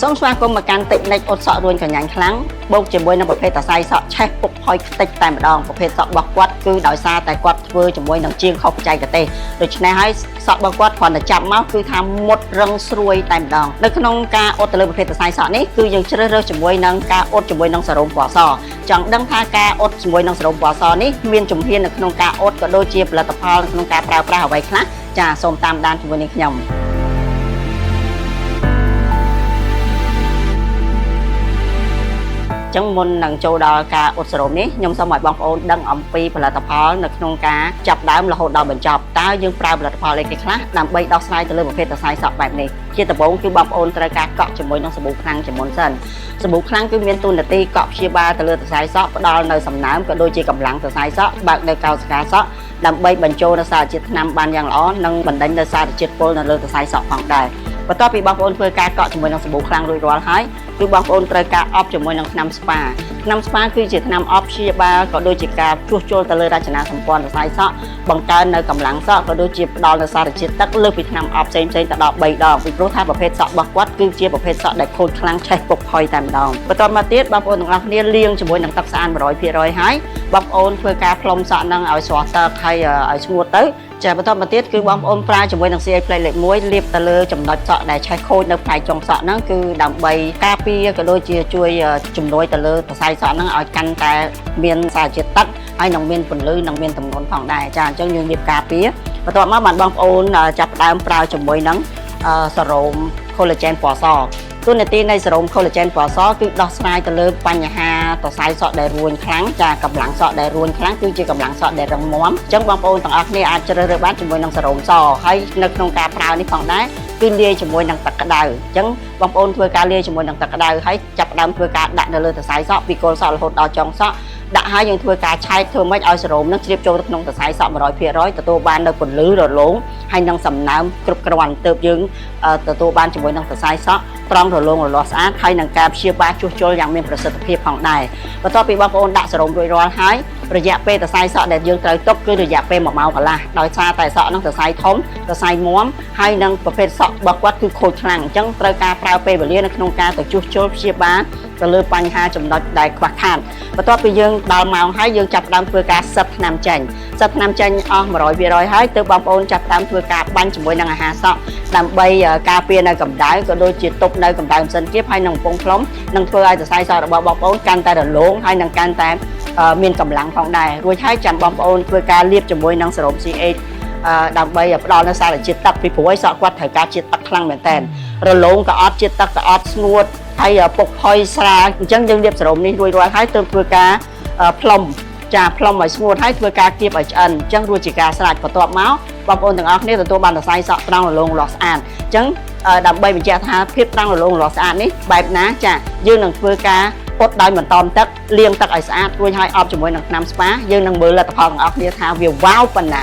សូមស្វាគមន៍មកកាន់តិចនិចអ៊ុតសក់រួញកញ្ញាខ្លាំងបូកជាមួយនឹងប្រភេទតសៃសក់ឆេះពុកផុយខ្ទេចតែម្ដងប្រភេទសក់របស់គាត់គឺដោយសារតែគាត់ធ្វើជាមួយនឹងជាងខុសបច្ចេកទេសដូច្នេះហើយសក់របស់គាត់គ្រាន់តែចាប់មកគឺថាមុតរឹងស្រួយតែម្ដងនៅក្នុងការអ៊ុតទៅលើប្រភេទតសៃសក់នេះគឺយើងជ្រើសរើសជាមួយនឹងការអ៊ុតជាមួយនឹងសារ៉ូមពណ៌សចង់ដឹងថាការអ៊ុតជាមួយនឹងសារ៉ូមពណ៌សនេះមានជំហាននៅក្នុងការអ៊ុតក៏ដូចជាផលិតផលក្នុងការប្រើប្រាស់អ្វីខ្លះចាសូមតាមដានជាមួយនឹងខ្ញុំចឹងមុននឹងចូលដល់ការអ៊ុតសារ៉ូមនេះខ្ញុំសូមឲ្យបងប្អូនដឹងអំពីផលិតផលនៅក្នុងការចាប់ដើមរហូតដល់បញ្ចប់តើយើងប្រើផលិតផលអីគេខ្លះដើម្បីដោះស្រាយទៅលើប្រភេទសរសៃសក់បែបនេះជាដំបូងគឺបងប្អូនត្រូវការកក់ជាមួយនឹងសាប៊ូខ្លាំងជាមុនសិនសាប៊ូខ្លាំងគឺមានតួនាទីកក់ព្យាបាលទៅលើសរសៃសក់ផ្ដល់នៅសំណើមក៏ដូចជាកម្លាំងសរសៃសក់បើកនៅកោសិកាសក់ដើម្បីបញ្ចូលនៅសារជាតិថ្នាំបានយ៉ាងល្អនិងបណ្ដេញនៅសារជាតិពុលនៅលើសរសៃសក់ផងដែរបន្ទាប់ពីបងប្អូនធ្វើការកក់ជាមួយនឹងសាប៊ូខ្លាំងរួចរាល់ហើយគឺបងប្អូនត្រូវការអប់ជាមួយនឹងថ្នាំស្ប៉ាគឺជាថ្នាំអប់ព្យាបាលក៏ដូចជាការជួសជុលទៅលើរចនាសម្ព័ន្ធសរសៃសក់បង្កើននៅកម្លាំងសក់ក៏ដូចជាផ្ដល់នូវសារជាតិទឹកលើសពីថ្នាំអប់ផ្សេងៗទៅដល់3ដងពីព្រោះថាប្រភេទសក់របស់គាត់គឺជាប្រភេទសក់ដែលខូចខ្លាំងឆេះពុកផុយតែម្ដងបន្ទាប់មកទៀតបងប្អូនទាំងអស់គ្នាលាងជាមួយនឹងទឹកស្អាត 100% ហើយបងប្អូនធ្វើការផ្លុំសក់នឹងឲ្យស្រស់ទឹកហើយឲ្យស្ងួតទៅចាបន្តមកទៀតគឺបងប្អូនប្រើជាមួយនឹង CA Play លេខ1លាបទៅលើចំណុចសក់ដែលឆេះខូចនៅផ្នែកចុងសក់ហ្នឹងគឺដើម្បីការពារក៏ដូចជាជួយជំនួយទៅលើសរសៃសក់ហ្នឹងឲ្យកាន់តែមានសារជាតិទឹកហើយនឹងមានពន្លឺនិងមានទម្ងន់ផងដែរចាអញ្ចឹងយើងលាបការពារបន្ទាប់មកបានបងប្អូនចាប់ផ្ដើមប្រើជាមួយនឹងសារ៉ូម collagen ពណ៌សតួនាទីនៃសារ៉ូម collagen ពណ៌សគឺដោះស្រាយទៅលើបញ្ហាសរសៃសក់ដែលរួញខ្លាំងចាកម្លាំងសក់ដែលរួញខ្លាំងគឺជាកម្លាំងសក់ដែលរឹងមាំអញ្ចឹងបងប្អូនទាំងអស់គ្នាអាចជ្រើសរើសបានជាមួយនឹងសារ៉ូមសហើយនៅក្នុងការប្រើនេះផងដែរគឺលាយជាមួយនឹងទឹកក្តៅអញ្ចឹងបងប្អូនធ្វើការលាយជាមួយនឹងទឹកក្តៅហើយចាប់ផ្ដើមធ្វើការដាក់នៅលើសរសៃសក់ពីគល់សក់រហូតដល់ចុងសក់ដាក់ហើយយើងធ្វើការឆែកធ្វើម៉េចឲ្យសារ៉ូមនឹងជ្រាបចូលទៅក្នុងសរសៃសក់ 100% ទទួលបាននៅពន្លឺរលោងហើយនឹងសំណើមគ្រប់គ្រាន់ទើបយើងទទួលបានជាមួយនឹងសរសៃសក់ត្រង់រលោងរលាស់ស្អាតហើយនឹងការព្យាបាលជួសជុលយ៉ាងមានប្រសិទ្ធភាពផងដែរបន្ទាប់ពីបងប្អូនដាក់សារ៉ូមរួចរាល់ហើយរយៈពេលសរសៃសក់ដែលយើងត្រូវទុកគឺរយៈពេល1ម៉ោងកន្លះដោយសារតែសក់នឹងសរសៃធំសរសៃមាំហើយនឹងប្រភេទសក់របស់គាត់គឺខូចខ្លាំងអញ្ចឹងត្រូវការប្រើពេលវេលានៅក្នុងការទៅជួសជុលព្យាបាលទៅលើបញ្ហាចំណុចដែលខ្វះខាតបន្ទាប់ពីយើងដល់ម៉ោងហើយយើងចាប់ផ្ដើមធ្វើការសិតថ្នាំចេញអស់ 100% ហើយទើបបងប្អូនចាប់ផ្ដើមធ្វើការបាញ់ជាមួយនឹងអាហារសក់ដើម្បីការពារនៅកម្ដៅក៏ដូចជាទប់នៅកម្ដៅម៉ាស៊ីនគៀបហើយនឹងកំប៉ុងផ្លុំនឹងធ្វើឲ្យសរសៃសក់របស់បងប្អូនកាន់តែរលោងហើយនឹងកាន់តែមានកម្លាំងផងដែររួចហើយចាំបងប្អូនធ្វើការលាបជាមួយនឹងសារ៉ូម CH ដើម្បីផ្ដល់នូវសារជាតិទឹកពីព្រោះឲ្យសក់គាត់ត្រូវការជាតិទឹកខ្លាំងមែនតើរលោងក៏អត់ជាតិទឹកក៏អត់ស្ងួតហើយពុកផុយស្រាលអញ្ចឹងយើងលាបសារ៉ូមនេះរួចរាល់ហើយទើបធ្វើការផ្លុំផ្លុំឲ្យស្ងួតហើយធ្វើការគៀបឲ្យឆ្អិនអញ្ចឹងរួចជាការស្រេចបន្ទាប់មកបងប្អូនទាំងអស់គ្នាទទួលបានសរសៃសក់ត្រង់រលោងរលាស់ស្អាតអញ្ចឹងដើម្បីបញ្ជាក់ថាភាពត្រង់រលោងរលាស់ស្អាតនេះបែបណាចាយើងនឹងធ្វើការអ៊ុតដោយបន្តទឹកលាងទឹកឲ្យស្អាតរួចហើយអបជាមួយនឹងថ្នាំស្ប៉ាយើងនឹងមើលលទ្ធផលទាំងអស់គ្នាថាវាវ៉ាវប៉ុណ្ណា